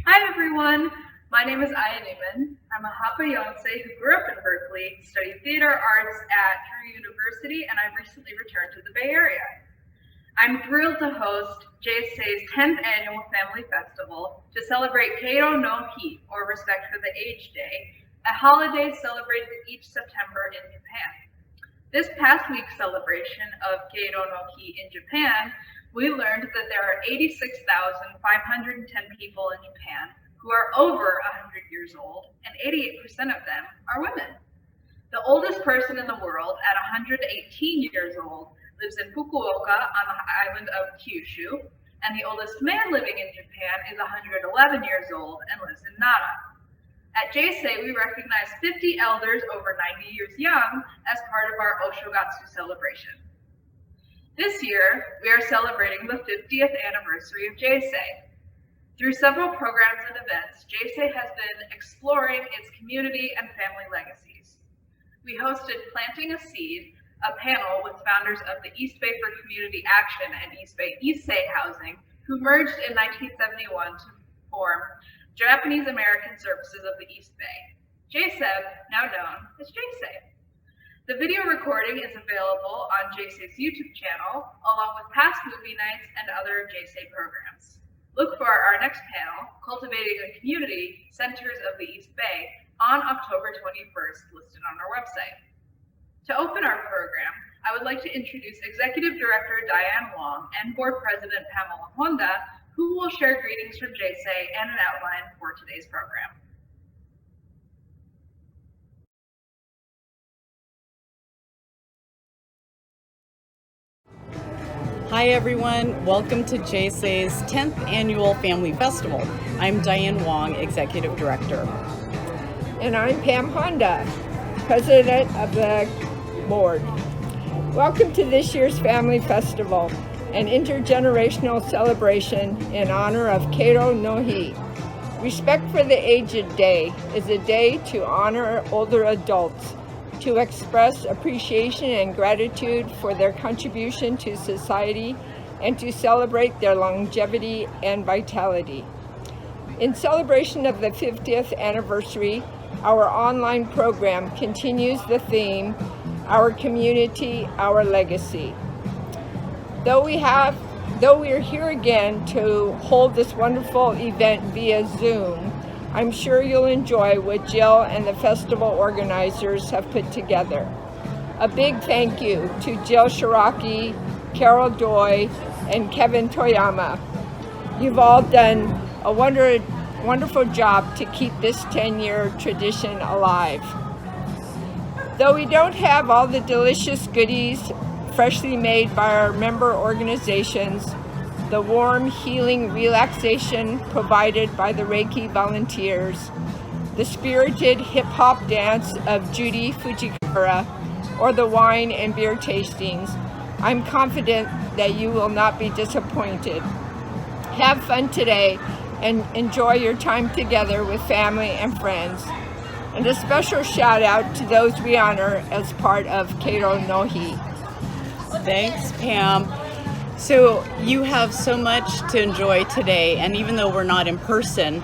Hi everyone, my name is Aya Newman. I'm a Hapa Yonsei who grew up in Berkeley, studied theater arts at Drew University, and I've recently returned to the Bay Area. I'm thrilled to host J-Sei's 10th annual Family Festival to celebrate Keiro no Hi, or Respect for the Aged Day, a holiday celebrated each September in Japan. This past week's celebration of Keiro no Hi in Japan, we learned that there are 86,510 people in Japan who are over 100 years old, and 88% of them are women. The oldest person in the world, at 118 years old, lives in Fukuoka on the island of Kyushu, and the oldest man living in Japan is 111 years old and lives in Nara. At J-Sei, we recognize 50 elders over 90 years young as part of our Oshogatsu celebration. This year, we are celebrating the 50th anniversary of J-Sei. Through several programs and events, J-Sei has been exploring its community and family legacies. We hosted Planting a Seed, a panel with founders of the East Bay for Community Action and East Bay Issei Housing, who merged in 1971 to form Japanese American Services of the East Bay, JSEB, now known as J-Sei. The video recording is available on J-Sei's YouTube channel, along with past movie nights and other J-Sei programs. Look for our next panel, Cultivating a Community, Centers of the East Bay, on October 21st, listed on our website. To open our program, I would like to introduce Executive Director Diane Wong and Board President Pamela Honda, who will share greetings from J-Sei and an outline for today's program. Hi everyone, welcome to J-Sei's 10th Annual Family Festival. I'm Diane Wong, Executive Director. And I'm Pam Honda, President of the Board. Welcome to this year's Family Festival, an intergenerational celebration in honor of Keiro no Hi. Respect for the Aged Day is a day to honor older adults, to express appreciation and gratitude for their contribution to society, and to celebrate their longevity and vitality. In celebration of the 50th anniversary, our online program continues the theme, Our Community, Our Legacy. Though we are here again to hold this wonderful event via Zoom, I'm sure you'll enjoy what Jill and the festival organizers have put together. A big thank you to Jill Shiraki, Carol Doi, and Kevin Toyama. You've all done a wonderful job to keep this 10-year tradition alive. Though we don't have all the delicious goodies freshly made by our member organizations, the warm, healing relaxation provided by the Reiki volunteers, the spirited hip-hop dance of Judy Fujikara, or the wine and beer tastings, I'm confident that you will not be disappointed. Have fun today and enjoy your time together with family and friends. And a special shout out to those we honor as part of Keiro no Hi. Thanks, Pam. So you have so much to enjoy today, and even though we're not in person,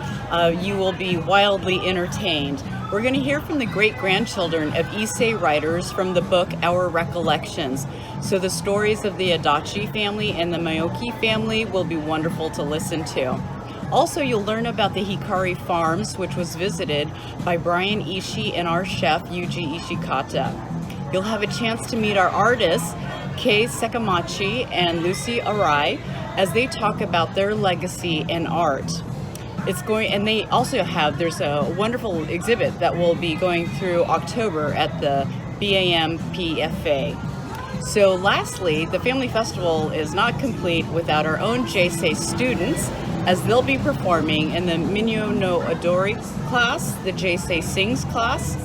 you will be wildly entertained. We're going to hear from the great-grandchildren of Issei writers from the book Our Recollections. So the stories of the Adachi family and the Maoki family will be wonderful to listen to. Also, you'll learn about the Hikari Farms, which was visited by Brian Ishii and our chef, Yuji Ishikata. You'll have a chance to meet our artists, Sekimachi and Lucy Arai, as they talk about their legacy and art. And they also there's a wonderful exhibit that will be going through October at the BAMPFA. So lastly, the Family Festival is not complete without our own J-Sei students, as they'll be performing in the Minyo no Odori class, the J-Sei Sings class,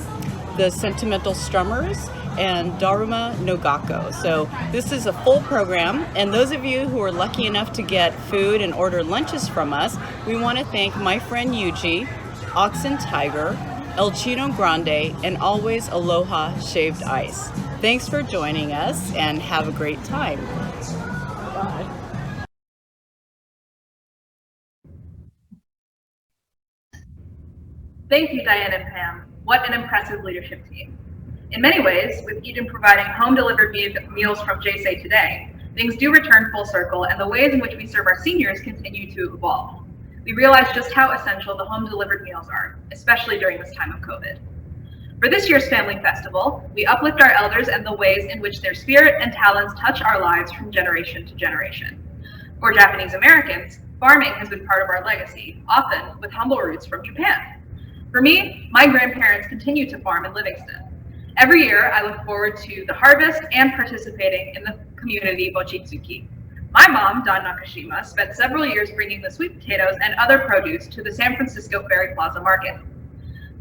the Sentimental Strummers, and Daruma no Gakko. So this is a full program, and those of you who are lucky enough to get food and order lunches from us, we want to thank my friend Yuji, Oxen Tiger, El Chino Grande, and always Aloha Shaved Ice. Thanks for joining us, and have a great time. Thank you, Diane and Pam. What an impressive leadership team. In many ways, with Eden providing home-delivered meals from J-Sei today, things do return full circle, and the ways in which we serve our seniors continue to evolve. We realize just how essential the home-delivered meals are, especially during this time of COVID. For this year's Family Festival, we uplift our elders and the ways in which their spirit and talents touch our lives from generation to generation. For Japanese Americans, farming has been part of our legacy, often with humble roots from Japan. For me, my grandparents continue to farm in Livingston. Every year, I look forward to the harvest and participating in the community Bochitsuki. My mom, Dawn Nakashima, spent several years bringing the sweet potatoes and other produce to the San Francisco Ferry Plaza Market.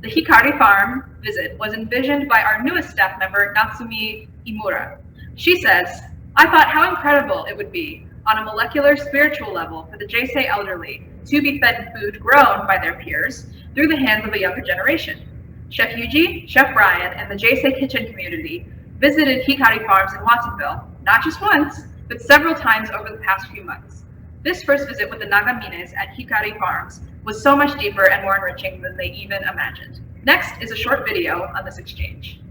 The Hikari Farm visit was envisioned by our newest staff member, Natsumi Imura. She says, "I thought how incredible it would be on a molecular spiritual level for the J-Sei elderly to be fed food grown by their peers through the hands of a younger generation." Chef Yuji, Chef Brian, and the J-Sei kitchen community visited Hikari Farms in Watsonville, not just once, but several times over the past few months. This first visit with the Nagamines at Hikari Farms was so much deeper and more enriching than they even imagined. Next is a short video on this exchange.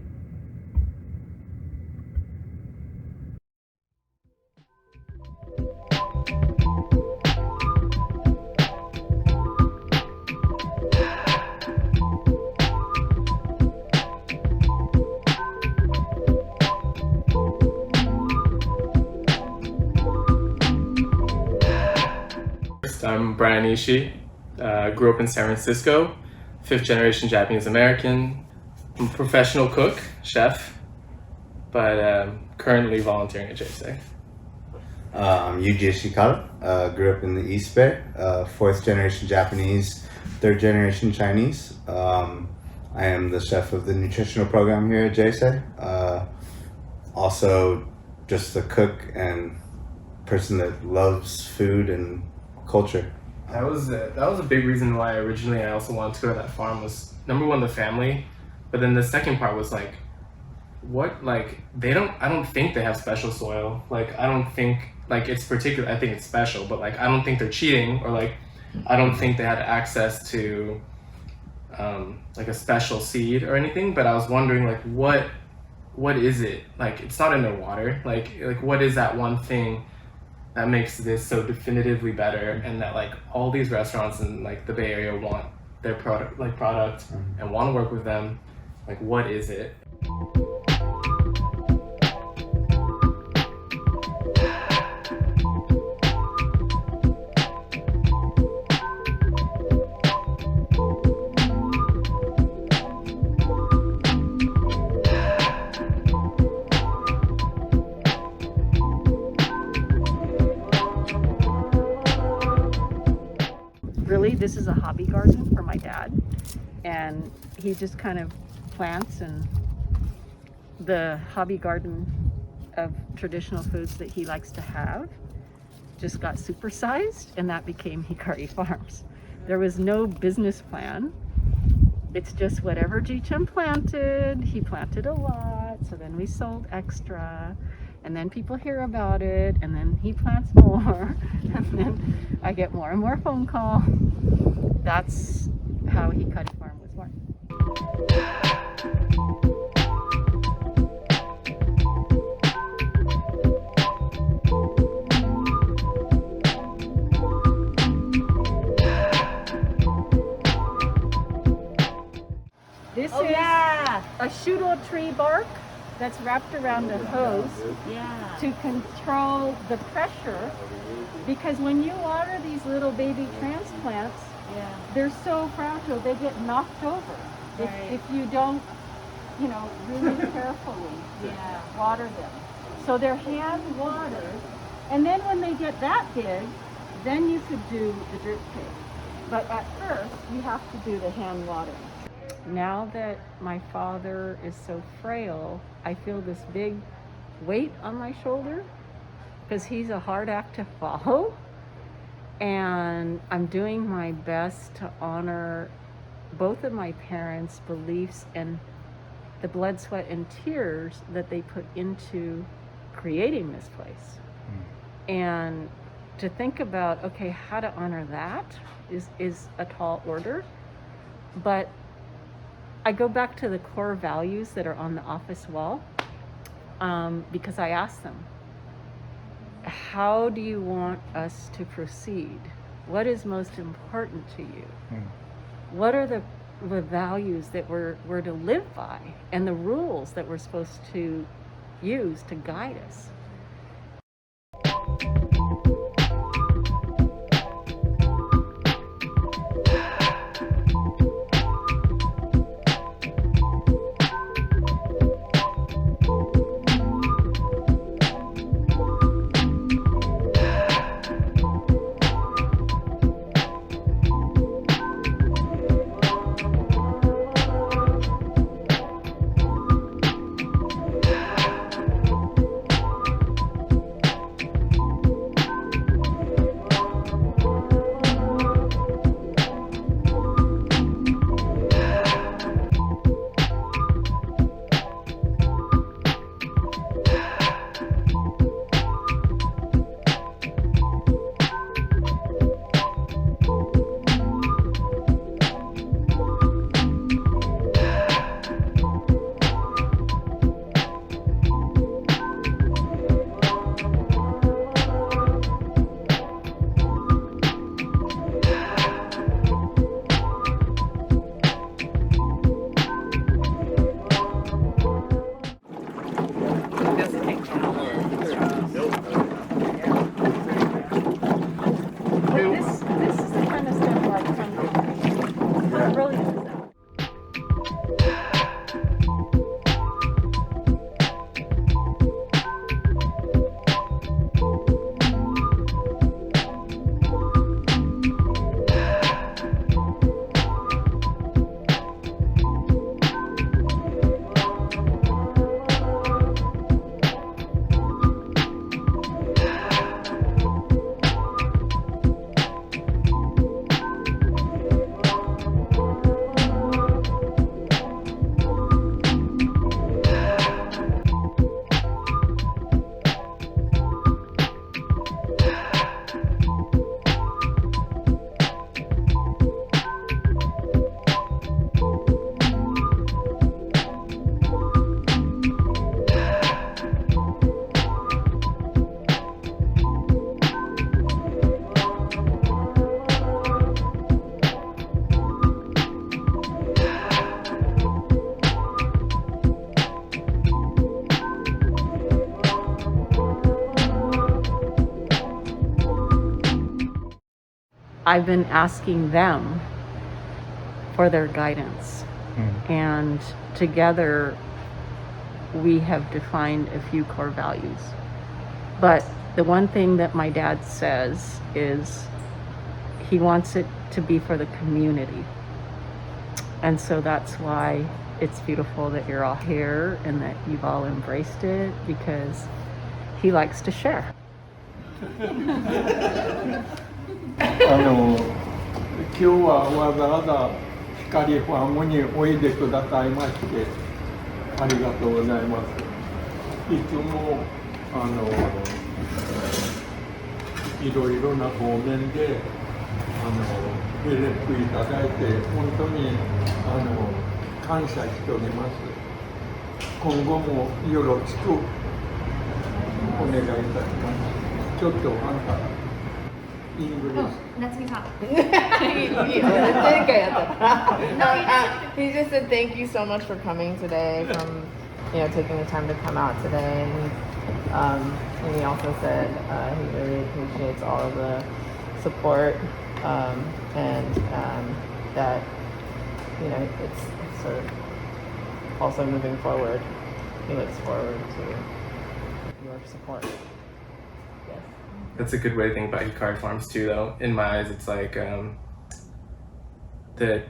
I'm Brian Ishii. Grew up in San Francisco, 5th generation Japanese American. I'm a professional cook, chef, but currently volunteering at J-Sei. I'm Yuji Ishikata. Grew up in the East Bay, 4th generation Japanese, 3rd generation Chinese. I am the chef of the nutritional program here at J-Sei. Also just a cook and person that loves food and culture. That was a big reason why originally I also wanted to go to that farm. Was number one, the family, but then the second part was like, what, like I don't think they have special soil. Like I don't think like it's particular. I think it's special, but like I don't think they're cheating, or like I don't think they had access to like a special seed or anything. But I was wondering like what is it? Like it's not in their water. Like what is that one thing that makes this so definitively better, and that like all these restaurants in like the Bay Area want their product and want to work with them? Like what is it? Really, this is a hobby garden for my dad, and he just kind of plants, and the hobby garden of traditional foods that he likes to have just got supersized, and that became Hikari Farms. There was no business plan. It's just whatever Ji-chan planted, he planted a lot, so then we sold extra, and then people hear about it, and then he plants more, and then I get more and more phone calls. That's how Hikari Farm was born. This is a shuro tree bark that's wrapped around the hose to control the pressure, because when you water these little baby transplants, they're so fragile, they get knocked over if you don't, really carefully water them. So they're hand watered, and then when they get that big, then you could do the drip tape. But at first, you have to do the hand watering. Now that my father is so frail, I feel this big weight on my shoulder because he's a hard act to follow. And I'm doing my best to honor both of my parents' beliefs and the blood, sweat, and tears that they put into creating this place. And to think about, okay, how to honor that is a tall order. But I go back to the core values that are on the office wall, because I ask them, how do you want us to proceed? What is most important to you? What are the values that we're to live by, and the rules that we're supposed to use to guide us? This is the kind of stuff like from brilliant. I've been asking them for their guidance, and together we have defined a few core values. But the one thing that my dad says is he wants it to be for the community. And so that's why it's beautiful that you're all here and that you've all embraced it, because he likes to share. 今日はわざわざ光ファームにおいでくださいましてありがとうございます。いつもいろいろな方面でヘルプいただいて本当に感謝しております。今後もよろしくお願いいたします。ちょっとあんた English. He just said thank you so much for coming today, from taking the time to come out today, and he also said he really appreciates all of the support, and that it's sort of also moving forward. He looks forward to your support. That's a good way to think about Hikari Farms too, though. In my eyes, it's like they're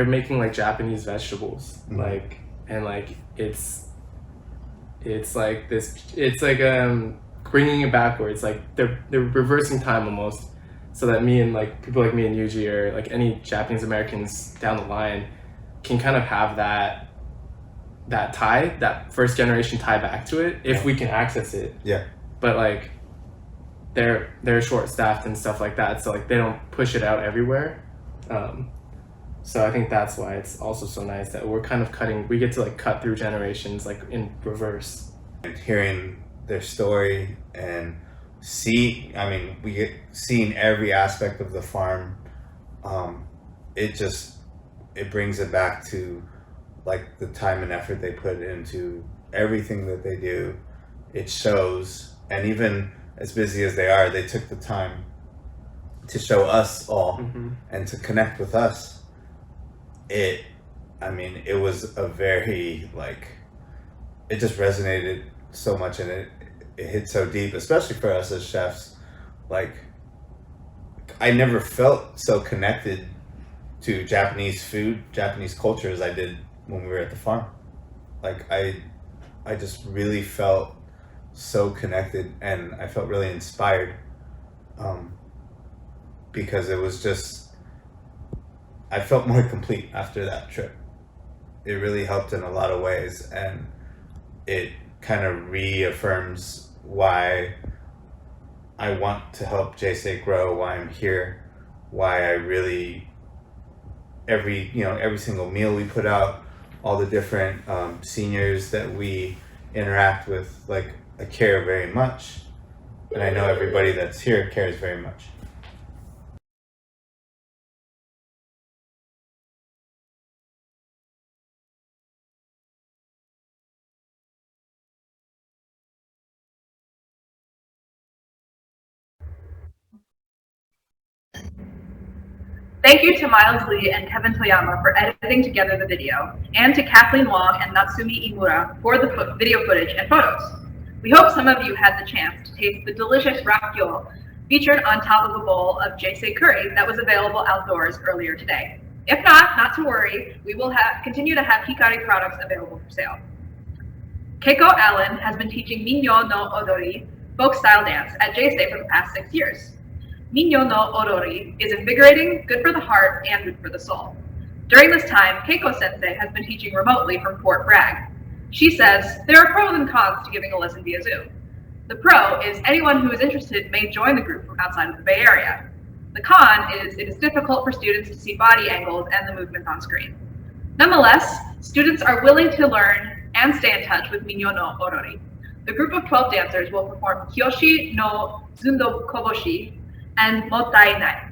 making like Japanese vegetables, like, and like it's like this, it's like bringing it backwards, like they're reversing time almost, so that me and like people like me and Yuji, or like any Japanese Americans down the line, can kind of have that tie, that first generation tie back to it, if we can access it. Yeah. But like they're short staffed and stuff like that, so like they don't push it out everywhere. So I think that's why it's also so nice that we're kind of we get to like cut through generations like in reverse. And hearing their story and we get seeing every aspect of the farm, it brings it back to like the time and effort they put into everything that they do. It shows, and even as busy as they are, they took the time to show us all and to connect with us. It was a very it just resonated so much, and it hit so deep, especially for us as chefs. Like, I never felt so connected to Japanese food, Japanese culture as I did when we were at the farm. Like, I just really felt so connected, and I felt really inspired, because it was just, I felt more complete after that trip. It really helped in a lot of ways, and it kind of reaffirms why I want to help J-Sei grow, why I'm here, why I really, every single meal we put out, all the different seniors that we interact with, like, I care very much, and I know everybody that's here cares very much. Thank you to Miles Lee and Kevin Toyama for editing together the video, and to Kathleen Wong and Natsumi Imura for the video footage and photos. We hope some of you had the chance to taste the delicious rakyol featured on top of a bowl of J-Sei curry that was available outdoors earlier today. If not to worry, we will continue to have Hikari products available for sale. Keiko Allen has been teaching Minyo no Odori, folk style dance, at J-Sei for the past 6 years. Minyo no Odori is invigorating, good for the heart, and good for the soul. During this time, Keiko Sensei has been teaching remotely from Fort Bragg. She says there are pros and cons to giving a lesson via Zoom. The pro is anyone who is interested may join the group from outside of the Bay Area. The con is it is difficult for students to see body angles and the movements on screen. Nonetheless, students are willing to learn and stay in touch with Minyo no Odori. The group of 12 dancers will perform Kyoshi no Zundo Koboshi and Motai Nai.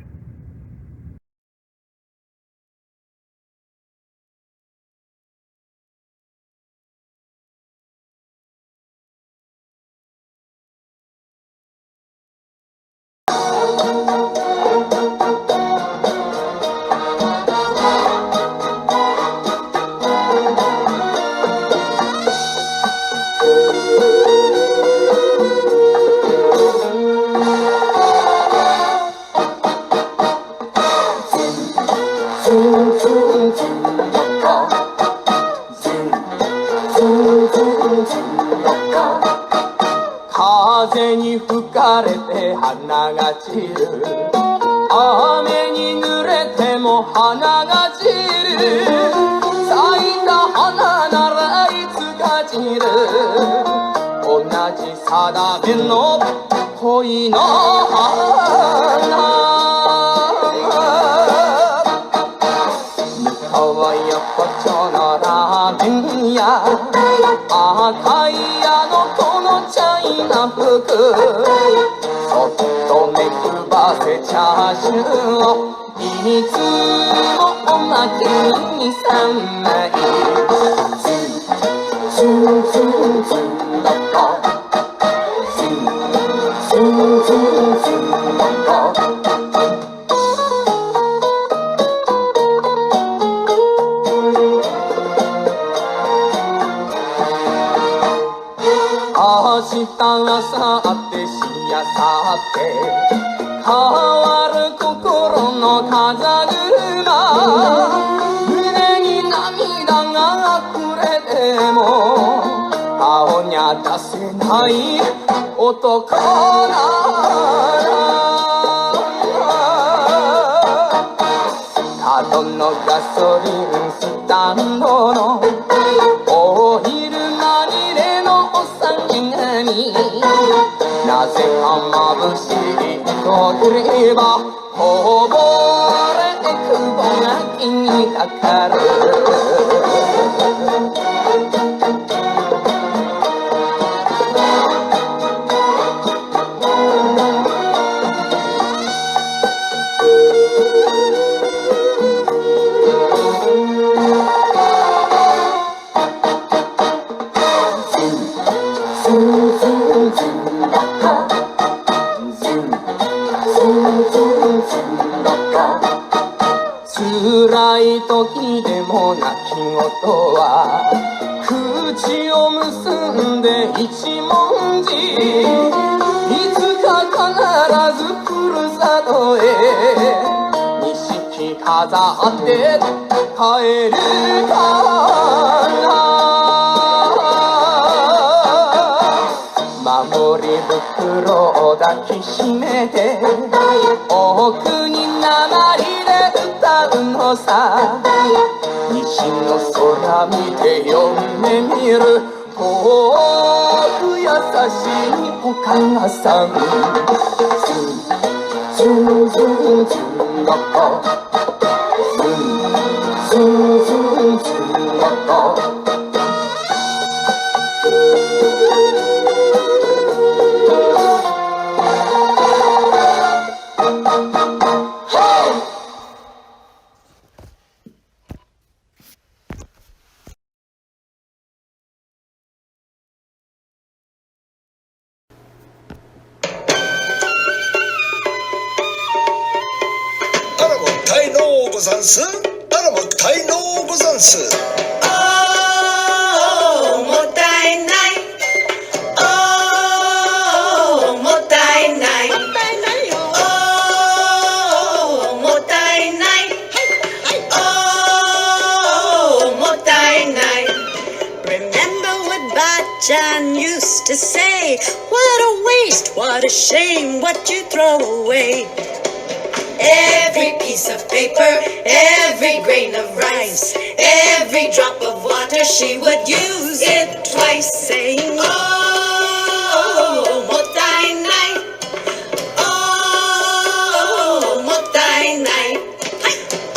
かかる辛い時でも泣き言は口を結んで一文字いつか必ずふるさとへ錦飾って帰るかな守り袋を抱きしめて奥に鉛で歌うのさ西の空見て読んでみる遠く優しいお母さんズンズンズンゴコズンズンズンズンゴコざんす。あらもったいのござんす。おーもったいない。おーもったいない。もったいないよ。おーもったいない。おーもったいない。Remember what Bachan used to say? What a waste, what a shame, what you throw away. Every piece of paper, every grain of rice, every drop of water, she would use it twice, saying, oh, mottai nai, oh, mottai nai,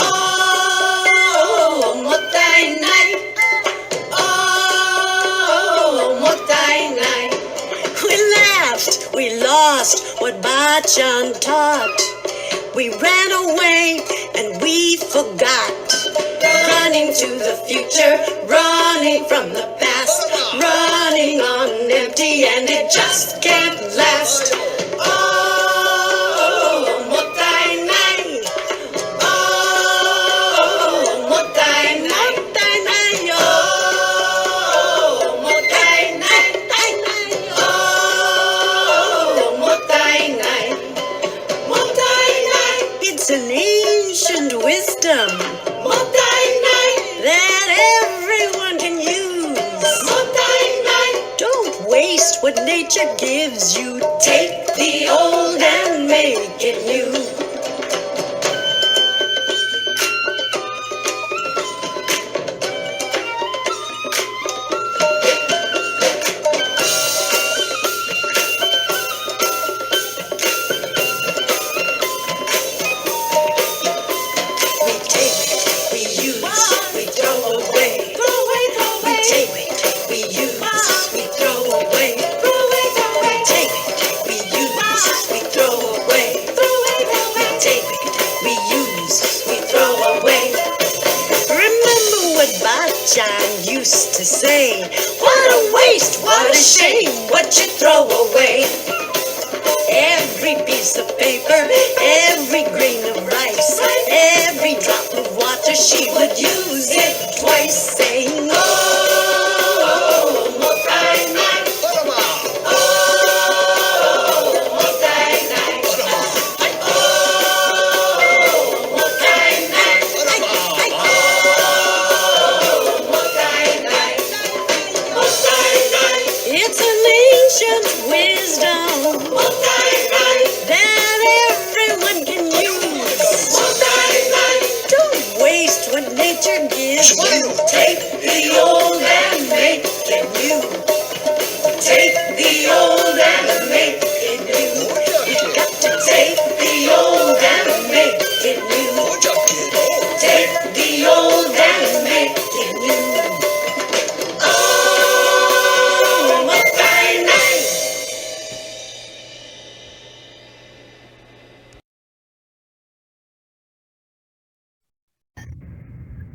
oh, mottai nai, oh, mottai nai. We laughed, we lost what Bachan taught. We ran away and we forgot. Running to the future, running from the past, running on empty and it just can't last. Oh, mottai nai. Oh, mottai nai. Mottai nai. Oh, mottai nai. Oh, mottai nai. It's an ancient wisdom that everyone can use. Don't waste what nature gives you. Take the old and make it new. Used to say, what a waste, what a shame, what you throw away. Every piece of paper, every grain of rice, every drop of water, she would use it twice, saying, oh, mottai nai. Oh, mottai nai. Oh, mottai nai. It's an ancient wisdom that everyone can use. Don't waste what nature gives you. Take the old man.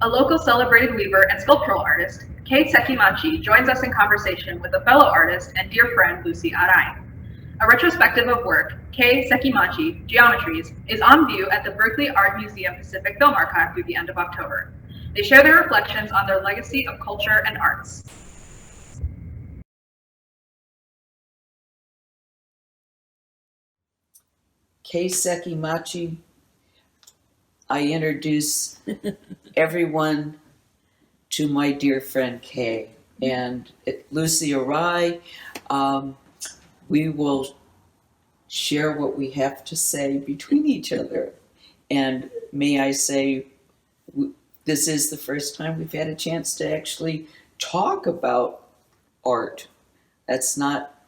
A local celebrated weaver and sculptural artist, Kei Sekimachi joins us in conversation with a fellow artist and dear friend, Lucy Arai. A retrospective of work, Kei Sekimachi, Geometries, is on view at the Berkeley Art Museum Pacific Film Archive through the end of October. They share their reflections on their legacy of culture and arts. Kei Sekimachi, I introduce everyone to my dear friend Kei. And Lucy Arai, we will share what we have to say between each other. And may I say, this is the first time we've had a chance to actually talk about art. That's not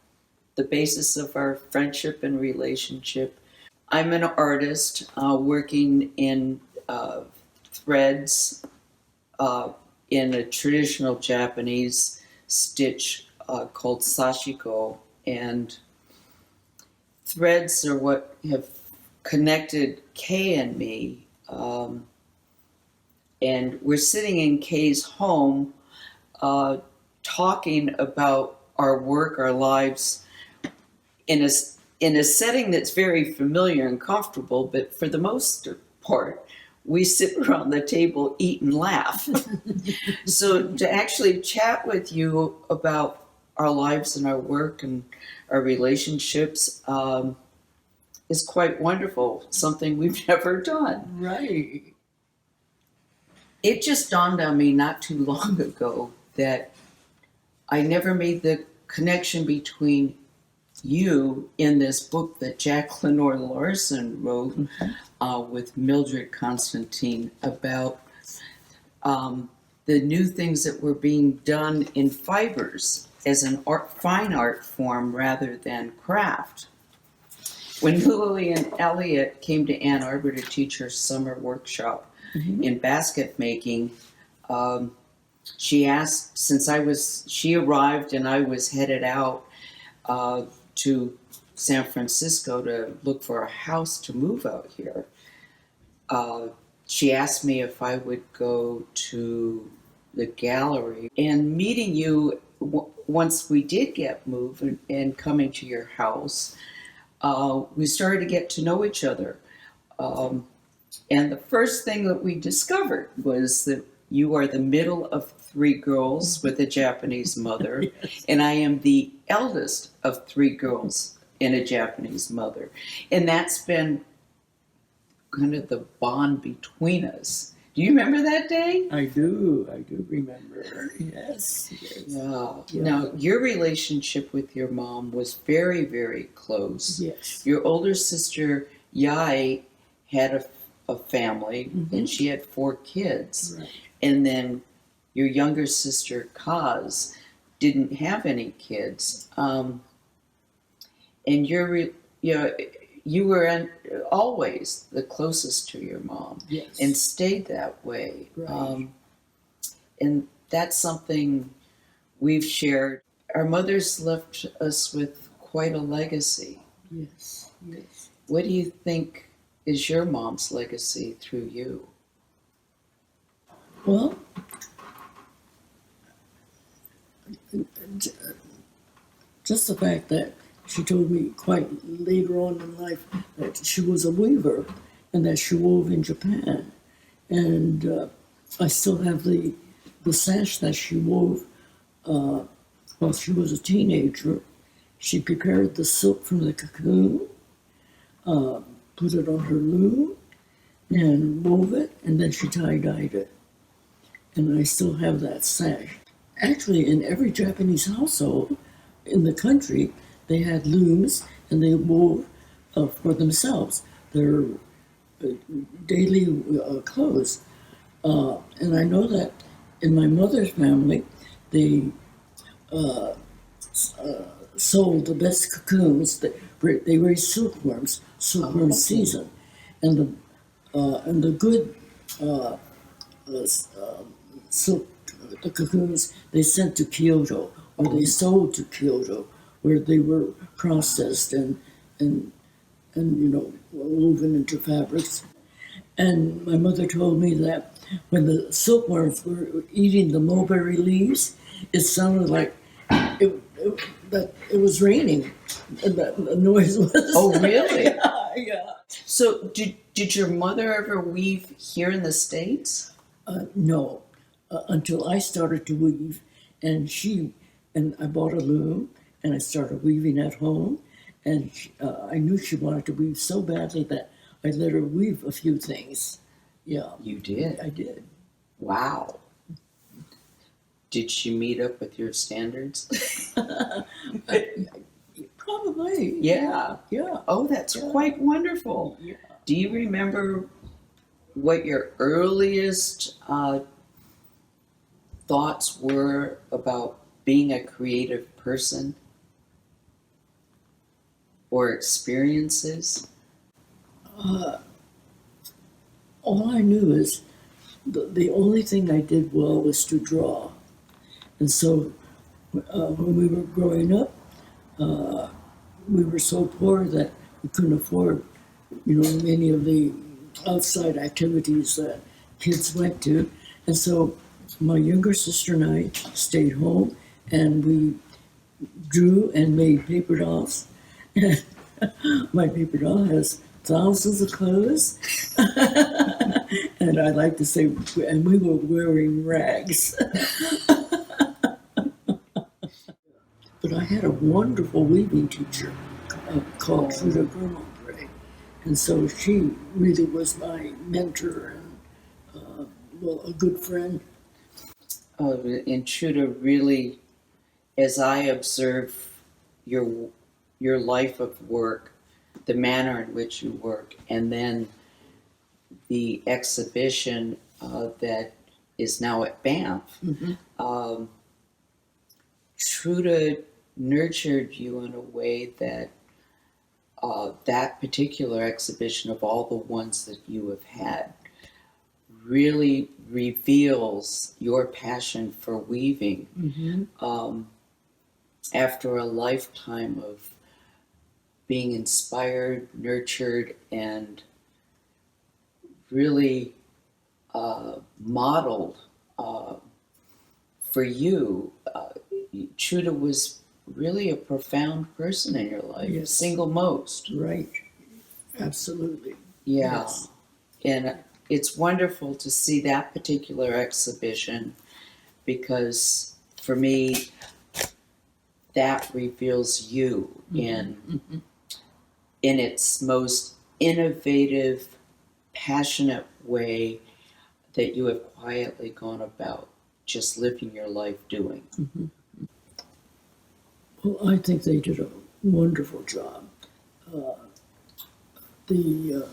the basis of our friendship and relationship. I'm an artist working in threads in a traditional Japanese stitch called sashiko, and threads are what have connected Kei and me. And we're sitting in Kei's home talking about our work, our lives, in a setting that's very familiar and comfortable, but for the most part, we sit around the table, eat and laugh. So to actually chat with you about our lives and our work and our relationships is quite wonderful, something we've never done. Right. It just dawned on me not too long ago that I never made the connection between you in this book that Jack Lenore Larson wrote with Mildred Constantine about the new things that were being done in fibers as an fine art form rather than craft. When Lillian Elliott came to Ann Arbor to teach her summer workshop in basket making, she asked, she arrived and I was headed out to San Francisco to look for a house to move out here. She asked me if I would go to the gallery, and meeting you once we did get moved and coming to your house, we started to get to know each other. And the first thing that we discovered was that you are the middle of three girls with a Japanese mother, and I am the eldest of three girls and a Japanese mother. And that's been kind of the bond between us. Do you remember that day? I do remember. Yes. Yeah. Now, your relationship with your mom was very, very close. Yes. Your older sister, Yai, had a family, and she had 4 kids. Right. And then your younger sister, Kaz, didn't have any kids. And you were always the closest to your mom. Yes. And stayed that way. Right. And that's something we've shared. Our mothers left us with quite a legacy. Yes. Yes. What do you think is your mom's legacy through you? Well, just the fact that she told me quite later on in life that she was a weaver and that she wove in Japan. And I still have the sash that she wove while she was a teenager. She prepared the silk from the cocoon, put it on her loom, and wove it, and then she tie-dyed it. And I still have that sash. Actually, in every Japanese household in the country, they had looms and they wove for themselves their daily clothes. And I know that in my mother's family, they sold the best cocoons. They raised silkworms season, and the good silk, the cocoons they sent to Kyoto, or they sold to Kyoto, where they were processed and woven into fabrics. And my mother told me that when the silkworms were eating the mulberry leaves, it sounded like that it was raining. And that the noise was. Oh, really? Yeah. So did your mother ever weave here in the States? No, until I started to weave, and I bought a loom, and I started weaving at home, and I knew she wanted to weave so badly that I let her weave a few things. Yeah. You did? I did. Wow. Did she meet up with your standards? Probably. Yeah. Yeah. Oh, that's quite wonderful. Yeah. Do you remember what your earliest thoughts were about being a creative person or experiences? All I knew is the only thing I did well was to draw. And so when we were growing up, we were so poor that we couldn't afford, many of the outside activities that kids went to. And so my younger sister and I stayed home, and we drew and made paper dolls. My paper doll has thousands of clothes. And I like to say, and we were wearing rags. But I had a wonderful weaving teacher called Truda Grimaldre. And so she really was my mentor and, a good friend. And Truda really, as I observe your life of work, the manner in which you work, and then the exhibition that is now at BAMPFA, Mm-hmm. Truda nurtured you in a way that that particular exhibition, of all the ones that you have had, really reveals your passion for weaving. Mm-hmm. After a lifetime of being inspired, nurtured, and really modeled for you, Truda was really a profound person in your life. Yes. Single most. Right. Absolutely. Yeah. Yes. And it's wonderful to see that particular exhibition, because for me, that reveals you Mm-hmm. in its most innovative, passionate way that you have quietly gone about just living your life doing. Mm-hmm. Well, I think they did a wonderful job. The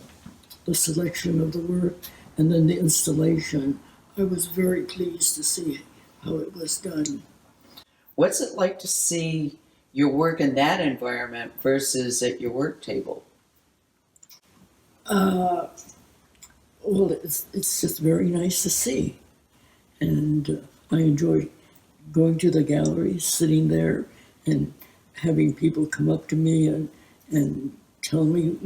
selection of the work and then the installation, I was very pleased to see how it was done. What's it like to see your work in that environment versus at your work table? Well, it's just very nice to see. And I enjoy going to the gallery, sitting there, and having people come up to me and tell me,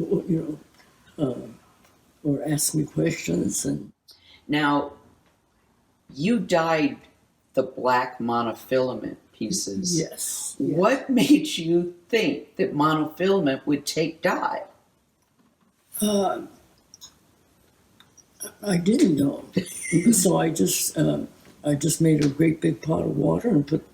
or ask me questions. And now, you dyed the black monofilament pieces. Yes. What made you think that monofilament would take dye? I didn't know, so I just made a great big pot of water and put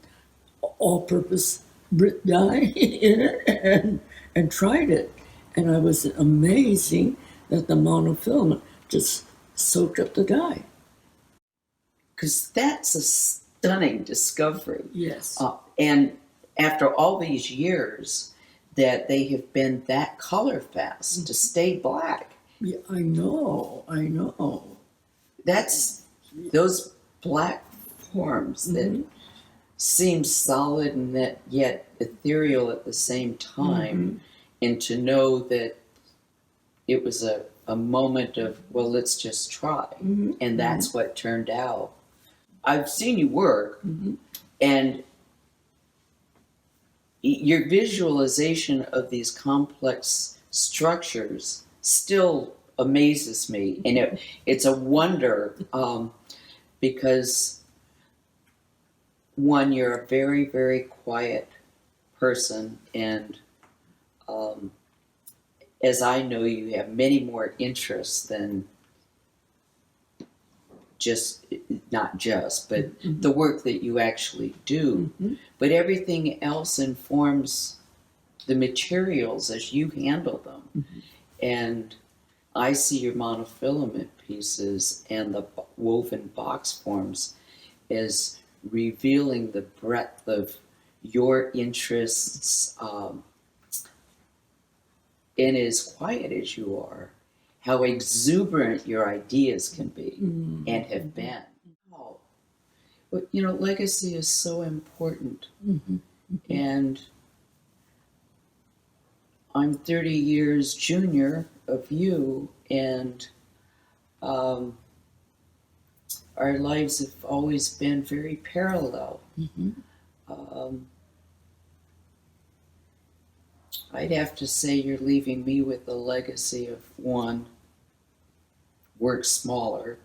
all-purpose Brit dye in it and tried it, and I was amazing that the monofilament just soaked up the dye. Because that's a stunning discovery. Yes. And after all these years, that they have been that color fast to stay black. Yeah, I know. That's those black forms that seem solid and that yet ethereal at the same time, and to know that it was a moment of, well, let's just try, and that's what turned out. I've seen you work, and your visualization of these complex structures still amazes me, and it's a wonder because one, you're a very, very quiet person, and as I know, you have many more interests than but the work that you actually do. But everything else informs the materials as you handle them. And I see your monofilament pieces and the woven box forms as revealing the breadth of your interests, and as quiet as you are, how exuberant your ideas can be and have been. But legacy is so important. And I'm 30 years junior of you, and our lives have always been very parallel. I'd have to say you're leaving me with a legacy of one, work smaller,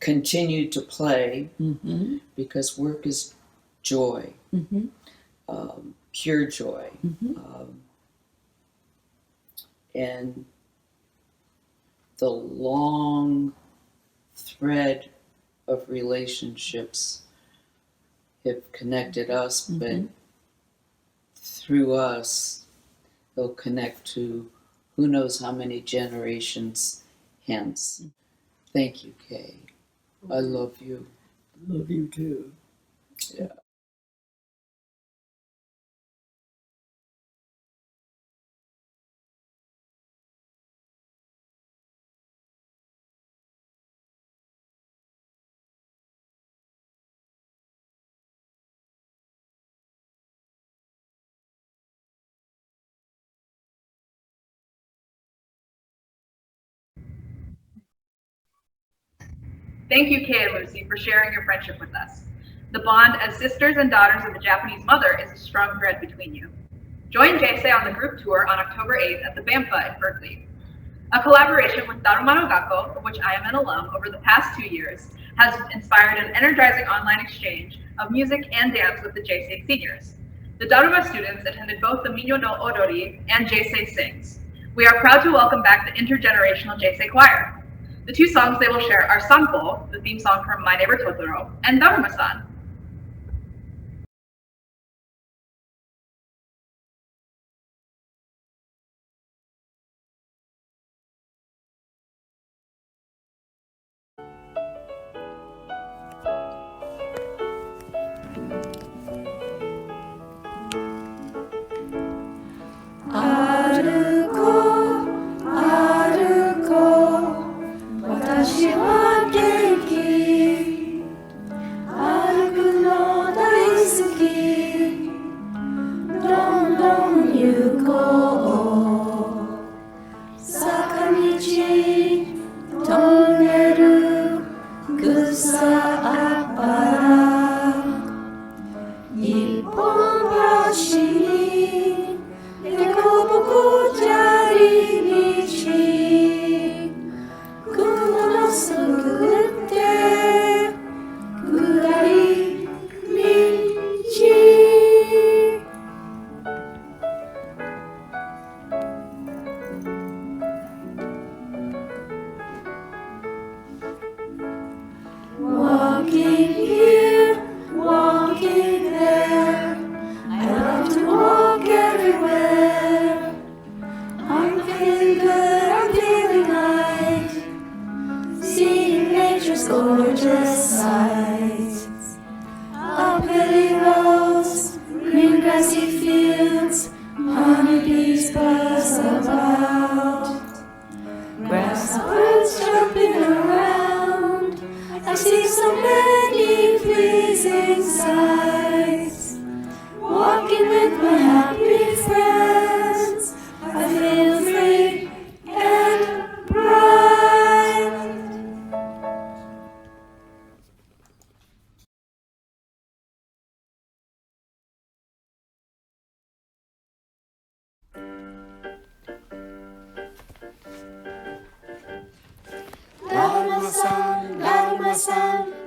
continue to play, because work is joy, pure joy. And the long thread of relationships have connected us, but through us, they'll connect to who knows how many generations hence. Thank you, Kay. I love you. Love you too. Yeah. Thank you, Kay and Lucy, for sharing your friendship with us. The bond as sisters and daughters of a Japanese mother is a strong thread between you. Join J-Sei on the group tour on October 8th at the BAMPFA in Berkeley. A collaboration with Daruma no Gakko, of which I am an alum, over the past 2 years, has inspired an energizing online exchange of music and dance with the J-Sei seniors. The Daruma students attended both the Minyo no Odori and J-Sei Sings. We are proud to welcome back the Intergenerational J-Sei Choir. The two songs they will share are Sanpo, the theme song from My Neighbor Totoro, and Daruma-san.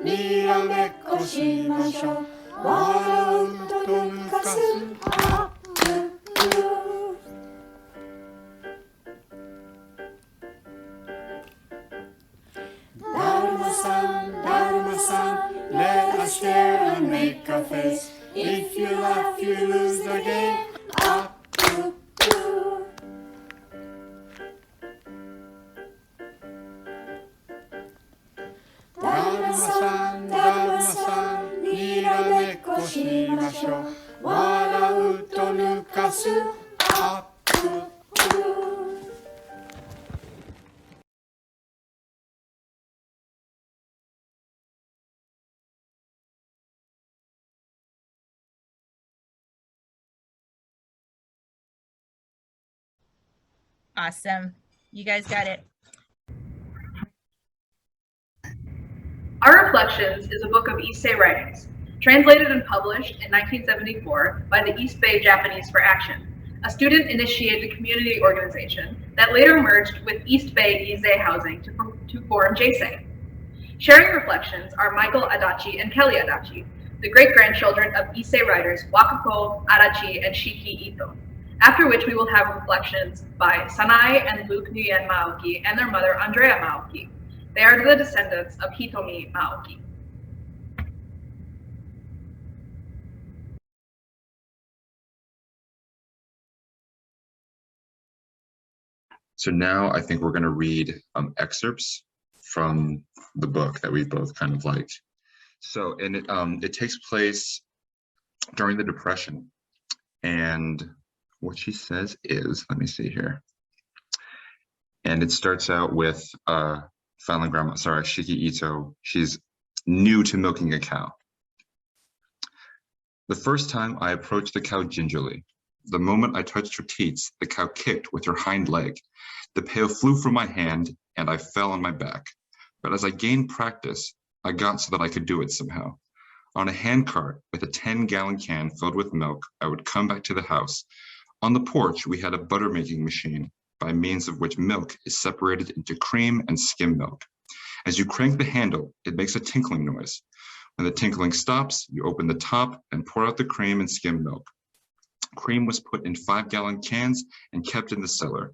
にらめっこしましょう笑うと抜かすアップDaruma san, let us stare and make a face. If you laugh, you lose the game. Up, Daruma san, にらめっこしましょう。笑うと抜かすアップ。Awesome. You guys got it. Our Reflections is a book of Issei writings, translated and published in 1974 by the East Bay Japanese for Action, a student-initiated community organization that later merged with East Bay Issei Housing to form J-Sei. Sharing reflections are Michael Adachi and Kelly Adachi, the great-grandchildren of Issei writers Wakako, Adachi, and Shiki Ito. After which we will have reflections by Sanai and Luke Nguyen Maoki and their mother Andrea Maoki. They are the descendants of Hitomi Maoki. So now I think we're going to read excerpts from the book that we both kind of liked. So, and it takes place during the Depression, and what she says is, let me see here. And it starts out with Fallen Grandma, sorry, Shiki Ito. She's new to milking a cow. The first time I approached the cow gingerly. The moment I touched her teats, the cow kicked with her hind leg. The pail flew from my hand and I fell on my back. But as I gained practice, I got so that I could do it somehow. On a hand cart with a 10-gallon can filled with milk, I would come back to the house. On the porch, we had a butter making machine, by means of which milk is separated into cream and skim milk. As you crank the handle, it makes a tinkling noise. When the tinkling stops, you open the top and pour out the cream and skim milk. Cream was put in 5-gallon cans and kept in the cellar.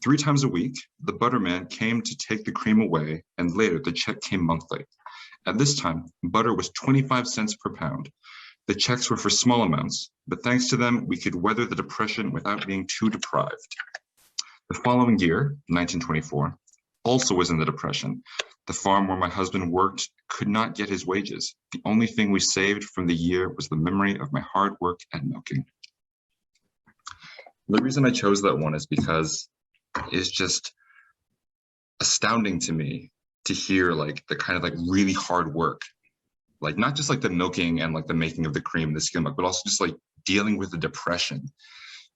3 times a week, the butterman came to take the cream away, and later the check came monthly. At this time, butter was 25 cents per pound. The checks were for small amounts, but thanks to them, we could weather the Depression without being too deprived. The following year, 1924, also was in the Depression. The farm where my husband worked could not get his wages. The only thing we saved from the year was the memory of my hard work at milking. The reason I chose that one is because it's just astounding to me to hear like the kind of like really hard work, like not just like the milking and like the making of the cream, the skim milk, but also just like dealing with the Depression.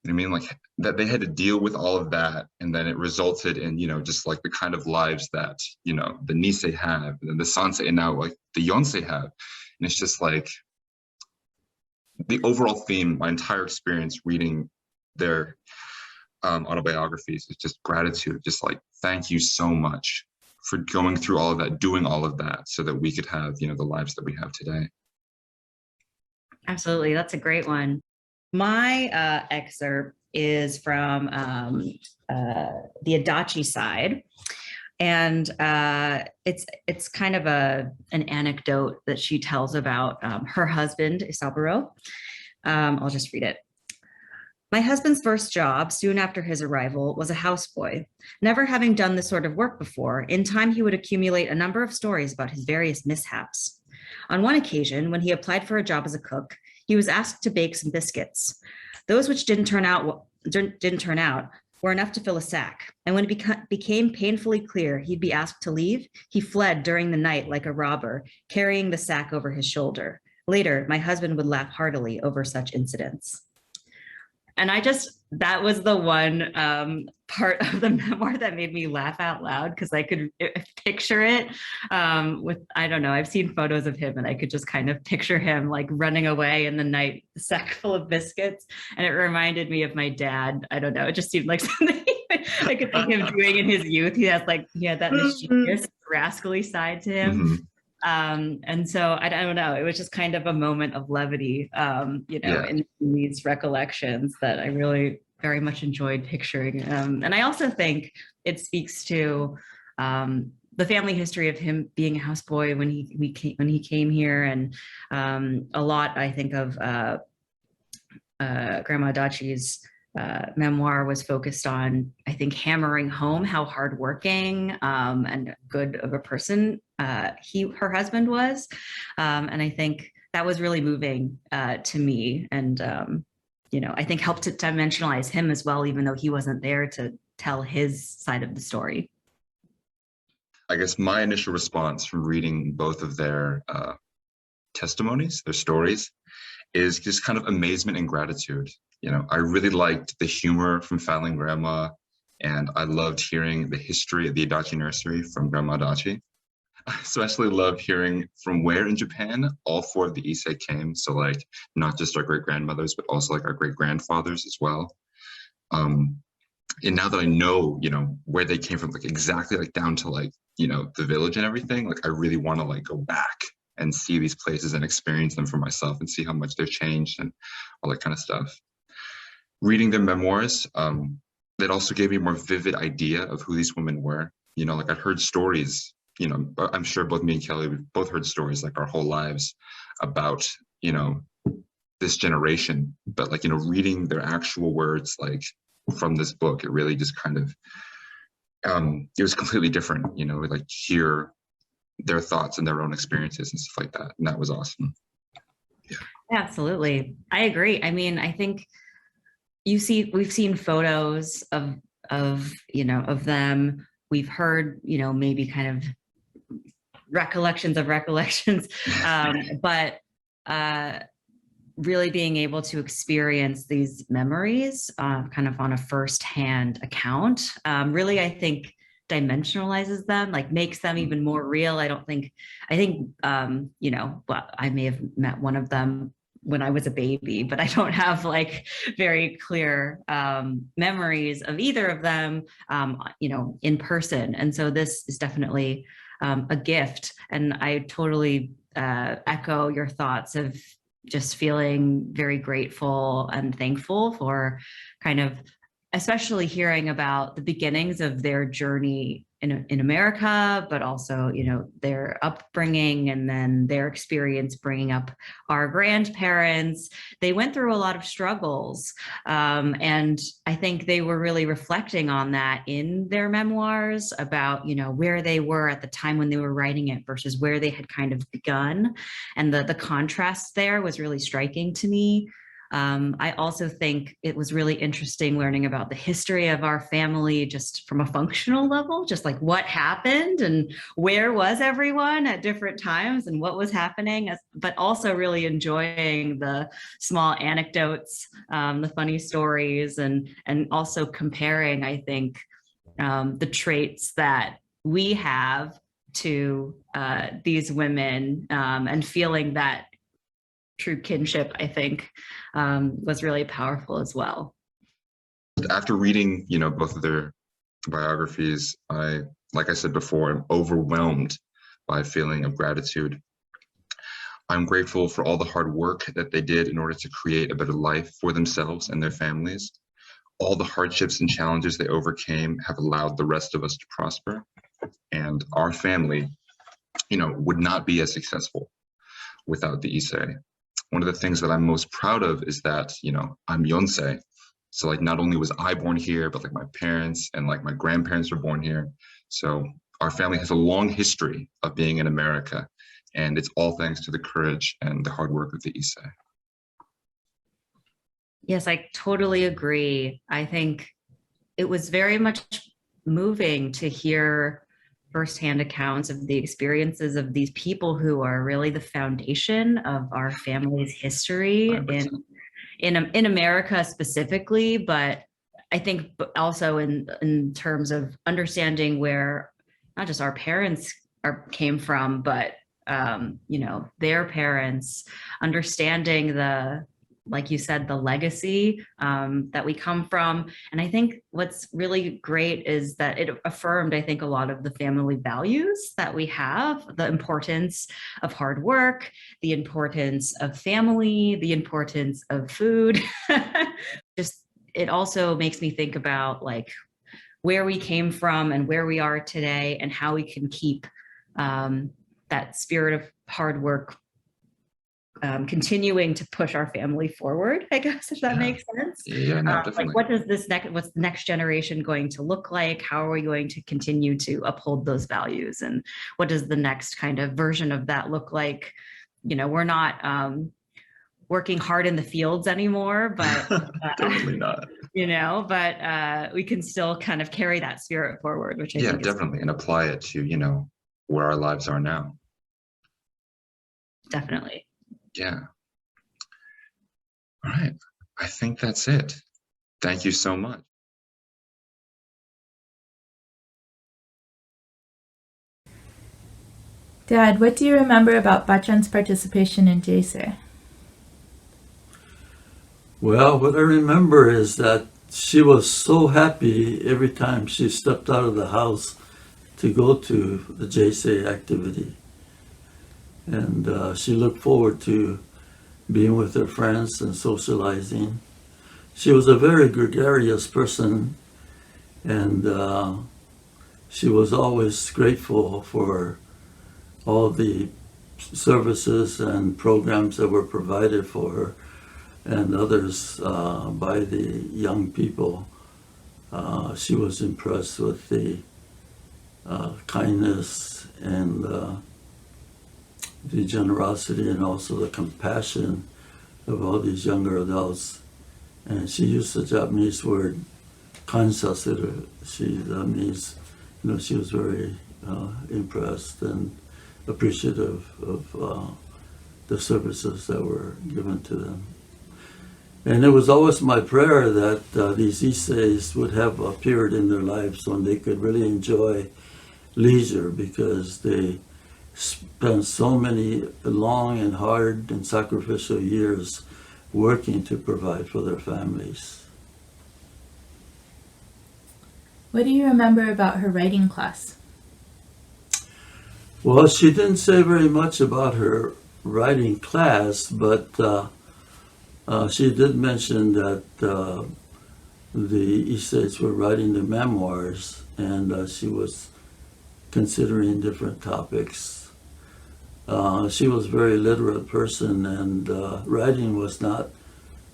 You know what I mean? Like that they had to deal with all of that, and then it resulted in, you know, just like the kind of lives that, you know, the Nisei have, and then the Sansei, and now like the Yonsei have. And it's just like the overall theme, my entire experience reading their autobiographies is just gratitude, just like, thank you so much for going through all of that, doing all of that so that we could have, you know, the lives that we have today. Absolutely. That's a great one. My excerpt is from the Adachi side, and it's kind of an anecdote that she tells about her husband, Isaburo. I'll just read it. My husband's first job, soon after his arrival, was a houseboy. Never having done this sort of work before, in time he would accumulate a number of stories about his various mishaps. On one occasion, when he applied for a job as a cook, he was asked to bake some biscuits. Those which didn't turn out were enough to fill a sack. And when it became painfully clear he'd be asked to leave, he fled during the night like a robber, carrying the sack over his shoulder. Later, my husband would laugh heartily over such incidents. And that was the one part of the memoir that made me laugh out loud, because I could picture it with, I don't know, I've seen photos of him and I could just kind of picture him like running away in the night, a sack full of biscuits. And it reminded me of my dad. I don't know, it just seemed like something I could think him doing in his youth. He had that mischievous, rascally side to him. And so I don't know, it was just kind of a moment of levity, in these recollections that I really very much enjoyed picturing. And I also think it speaks to the family history of him being a houseboy when he came here, and a lot I think of Grandma Adachi's memoir was focused on, I think, hammering home how hardworking and good of a person her husband was, and I think that was really moving to me, and I think helped to dimensionalize him as well, even though he wasn't there to tell his side of the story. I guess my initial response from reading both of their testimonies, their stories, is just kind of amazement and gratitude. I really liked the humor from Fallon Grandma, and I loved hearing the history of the Adachi nursery from Grandma Adachi. I especially love hearing from where in Japan all 4 of the Issei came. So like not just our great grandmothers, but also like our great grandfathers as well. And now that I know, where they came from, like exactly like down to like, the village and everything, like I really want to like go back and see these places and experience them for myself and see how much they've changed and all that kind of stuff. Reading their memoirs, that also gave me a more vivid idea of who these women were. Like I'd heard stories, I'm sure both me and Kelly, we've both heard stories like our whole lives about, this generation, but like, reading their actual words, like from this book, it really just kind of, it was completely different, like hear their thoughts and their own experiences and stuff like that. And that was awesome. Yeah. Absolutely. I agree. I mean, I think we've seen photos of them. We've heard, maybe kind of recollections of recollections, but really being able to experience these memories kind of on a firsthand account, really, I think dimensionalizes them, like makes them even more real. I think, well, I may have met one of them when I was a baby, but I don't have like very clear memories of either of them, in person. And so this is definitely a gift. And I totally echo your thoughts of just feeling very grateful and thankful for kind of, especially hearing about the beginnings of their journey in America, but also, their upbringing and then their experience bringing up our grandparents. They went through a lot of struggles. And I think they were really reflecting on that in their memoirs about, where they were at the time when they were writing it versus where they had kind of begun. And the contrast there was really striking to me. I also think it was really interesting learning about the history of our family just from a functional level, just like what happened and where was everyone at different times and what was happening, but also really enjoying the small anecdotes, the funny stories, and also comparing, I think, the traits that we have to these women, and feeling that true kinship, I think, was really powerful as well. After reading, both of their biographies, like I said before, I'm overwhelmed by a feeling of gratitude. I'm grateful for all the hard work that they did in order to create a better life for themselves and their families. All the hardships and challenges they overcame have allowed the rest of us to prosper. And our family, would not be as successful without the Issei. One of the things that I'm most proud of is that, I'm Yonsei. So like not only was I born here, but like my parents and like my grandparents were born here. So our family has a long history of being in America, and it's all thanks to the courage and the hard work of the Issei. Yes, I totally agree. I think it was very much moving to hear firsthand accounts of the experiences of these people who are really the foundation of our family's history in America specifically, but I think also in terms of understanding where not just our parents came from, but their parents, understanding like you said, the legacy that we come from. And I think what's really great is that it affirmed, I think, a lot of the family values that we have, the importance of hard work, the importance of family, the importance of food. Just, it also makes me think about like where we came from and where we are today and how we can keep that spirit of hard work continuing to push our family forward, I guess, if that makes sense. Yeah, no, definitely. Like, what does what's the next generation going to look like? How are we going to continue to uphold those values? And what does the next kind of version of that look like? You know, we're not working hard in the fields anymore, but definitely not. You know, but we can still kind of carry that spirit forward, which I think definitely, and apply it to, you know, where our lives are now. Definitely. Yeah. All right. I think that's it. Thank you so much. Dad, what do you remember about Bachan's participation in J-Sei? Well, what I remember is that she was so happy every time she stepped out of the house to go to the J-Sei activity. And she looked forward to being with her friends and socializing. She was a very gregarious person, and she was always grateful for all the services and programs that were provided for her and others by the young people. She was impressed with the kindness and the generosity and also the compassion of all these younger adults. And she used the Japanese word kansasuru. That means, you know, she was very impressed and appreciative of the services that were given to them. And it was always my prayer that these Isseis would have a period in their lives when they could really enjoy leisure, because they spent so many long and hard and sacrificial years working to provide for their families. What do you remember about her writing class? Well, she didn't say very much about her writing class, but she did mention that the Isseis were writing the memoirs, and she was considering different topics. She was a very literate person, and writing was not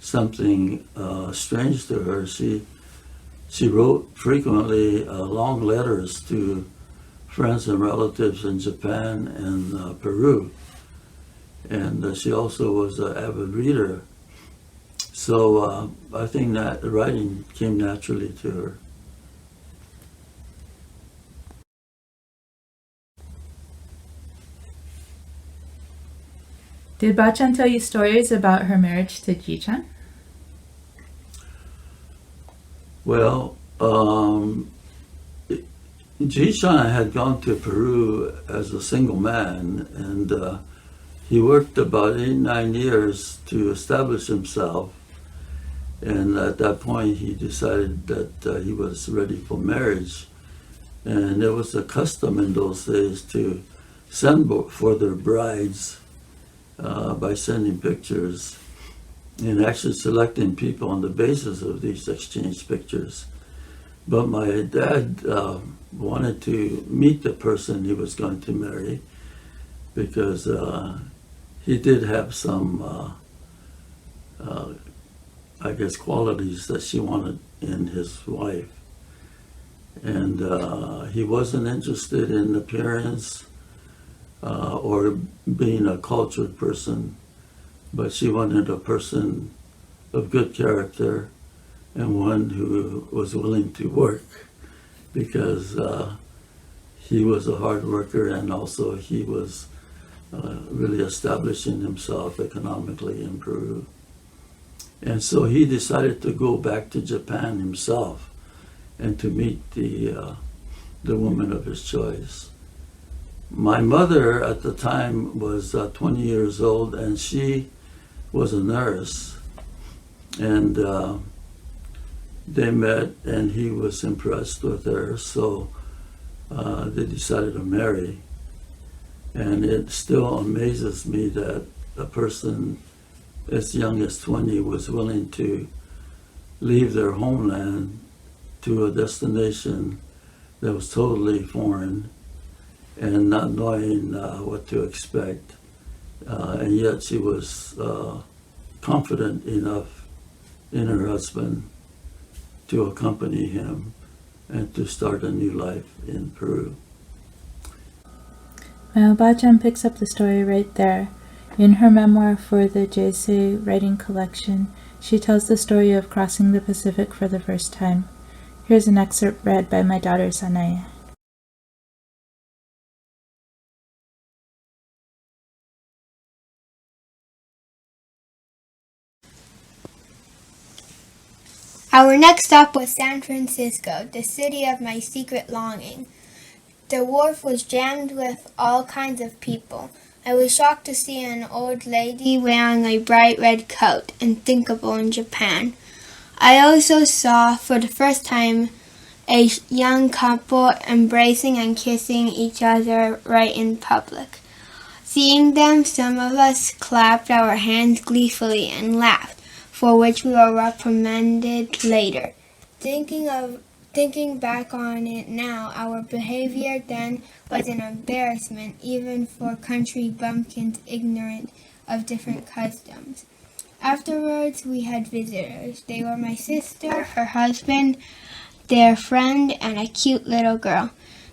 something strange to her. She wrote frequently long letters to friends and relatives in Japan and Peru. And she also was an avid reader. So I think that writing came naturally to her. Did Bachan tell you stories about her marriage to Ji-chan? Well, Ji-chan had gone to Peru as a single man, and he worked about 8-9 years to establish himself. And at that point, he decided that he was ready for marriage. And it was a custom in those days to send for their brides by sending pictures and actually selecting people on the basis of these exchange pictures. But my dad wanted to meet the person he was going to marry, because he did have some, I guess, qualities that she wanted in his wife. And he wasn't interested in appearance or being a cultured person, but she wanted a person of good character and one who was willing to work, because he was a hard worker, and also he was really establishing himself economically in Peru. And so he decided to go back to Japan himself and to meet the woman of his choice. My mother at the time was 20 years old, and she was a nurse, And they met, and he was impressed with her, so they decided to marry. And it still amazes me that a person as young as 20 was willing to leave their homeland to a destination that was totally foreign and not knowing what to expect. And yet she was confident enough in her husband to accompany him and to start a new life in Peru. Maoba-chan picks up the story right there. In her memoir for the J-Sei writing collection, she tells the story of crossing the Pacific for the first time. Here's an excerpt read by my daughter Sanae. Our next stop was San Francisco, the city of my secret longing. The wharf was jammed with all kinds of people. I was shocked to see an old lady wearing a bright red coat, unthinkable in Japan. I also saw, for the first time, a young couple embracing and kissing each other right in public. Seeing them, some of us clapped our hands gleefully and laughed, for which we were reprimanded later. Thinking back on it now, our behavior then was an embarrassment even for country bumpkins ignorant of different customs. Afterwards, we had visitors. They were my sister, her husband, their friend, and a cute little girl.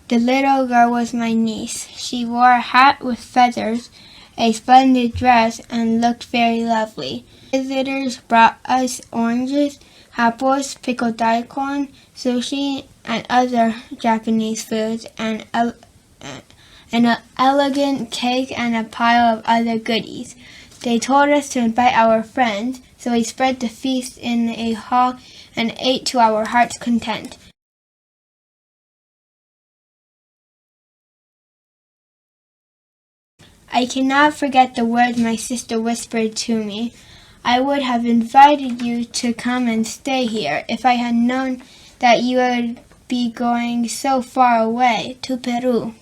The little girl was my niece. She wore a hat with feathers, a splendid dress, and looked very lovely. Visitors brought us oranges, apples, pickled daikon, sushi, and other Japanese foods, and an elegant cake and a pile of other goodies. They told us to invite our friends, so we spread the feast in a hall and ate to our heart's content. I cannot forget the words my sister whispered to me. I would have invited you to come and stay here if I had known that you would be going so far away to Peru.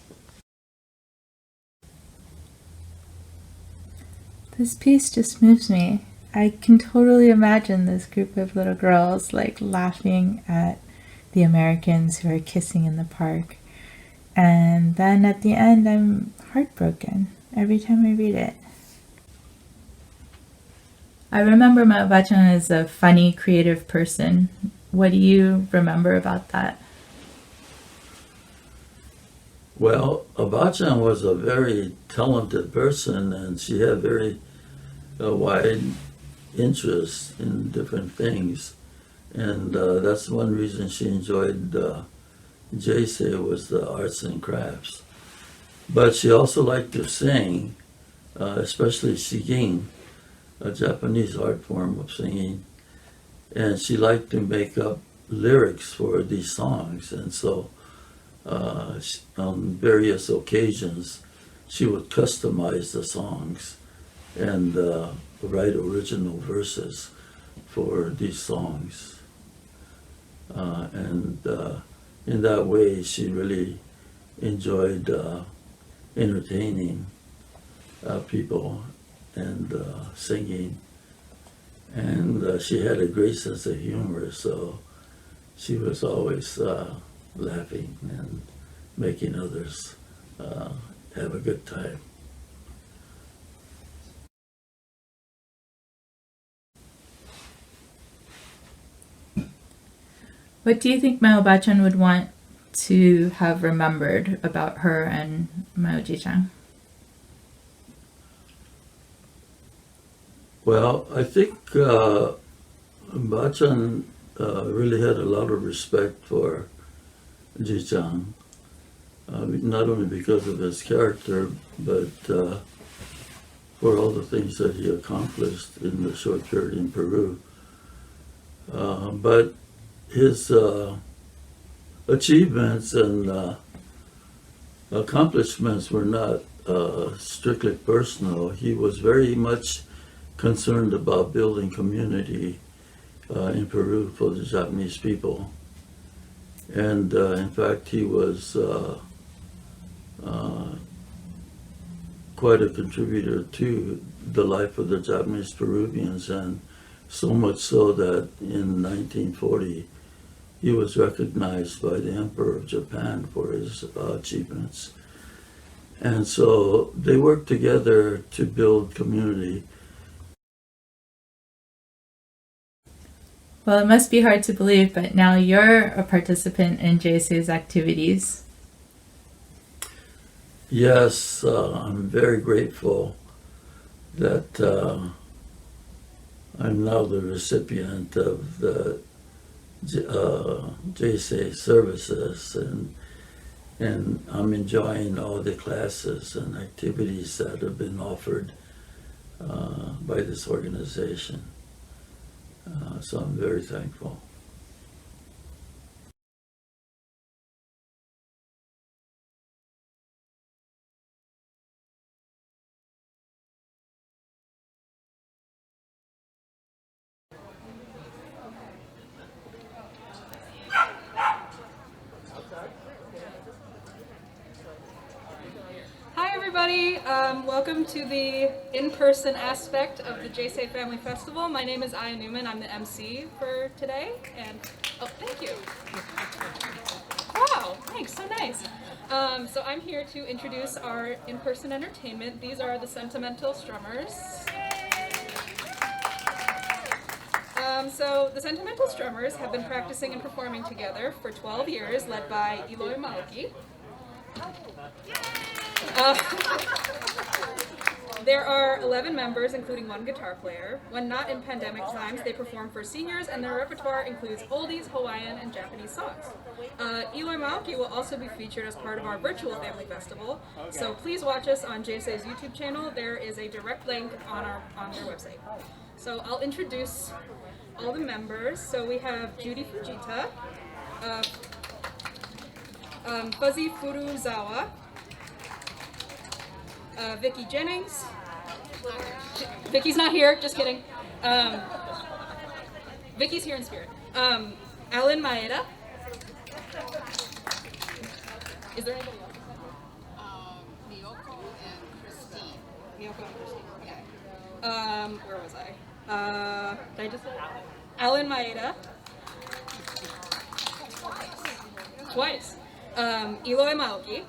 This piece just moves me. I can totally imagine this group of little girls laughing at the Americans who are kissing in the park. And then at the end, I'm heartbroken every time I read it. I remember Maoba-chan as a funny, creative person. What do you remember about that? Well, Abacha was a very talented person, and she had very wide interest in different things. And that's one reason she enjoyed J-Sei was the arts and crafts. But she also liked to sing, especially shigin, a Japanese art form of singing. And she liked to make up lyrics for these songs. And so on various occasions, she would customize the songs and write original verses for these songs. And in that way, she really enjoyed entertaining people and singing. And she had a great sense of humor, so she was always laughing and making others have a good time. What do you think Maoba-chan would want to have remembered about her and Maoji-chan? Well, I think Bachan really had a lot of respect for Ji-chan, not only because of his character, but for all the things that he accomplished in the short period in Peru. But his achievements and accomplishments were not strictly personal. He was very much concerned about building community in Peru for the Japanese people. And in fact, he was quite a contributor to the life of the Japanese Peruvians, and so much so that in 1940 he was recognized by the Emperor of Japan for his achievements. And so they worked together to build community. Well, it must be hard to believe, but now you're a participant in J-Sei's activities. Yes, I'm very grateful that I'm now the recipient of the J-Sei services, and I'm enjoying all the classes and activities that have been offered by this organization. So I'm very thankful. Hi everybody, welcome to the in-person aspect of the J-Sei Family Festival. My name is Aya Newman, I'm the MC for today, and oh, thank you. Wow, thanks, so nice. So I'm here to introduce our in-person entertainment. These are the Sentimental Strummers. So the Sentimental Strummers have been practicing and performing together for 12 years, led by Eloy Maoki. There are 11 members, including one guitar player. When not in pandemic times, they perform for seniors, and their repertoire includes oldies, Hawaiian, and Japanese songs. Eloy Maoki will also be featured as part of our virtual family festival, so please watch us on J-Sei's YouTube channel. There is a direct link on their website. So I'll introduce all the members. So we have Judy Fujita, Fuzzy Furuzawa, Vicky Jennings. Vicky's not here, just kidding. Vicky's here in spirit. Alan Maeda. Is there anybody else? Miyoko and Christine. Miyoko and Christine, okay. Where was I? Did I just say Alan Maeda. Twice. Eloy Maoki.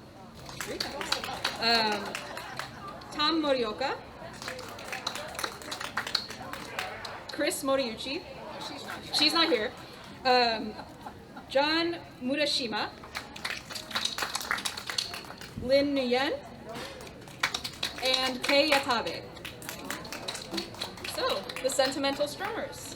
3 times. Tom Morioka. Chris Moriuchi. She's not here. John Murashima. Lin Nguyen. And Kei Yatabe. So, the Sentimental Strummers.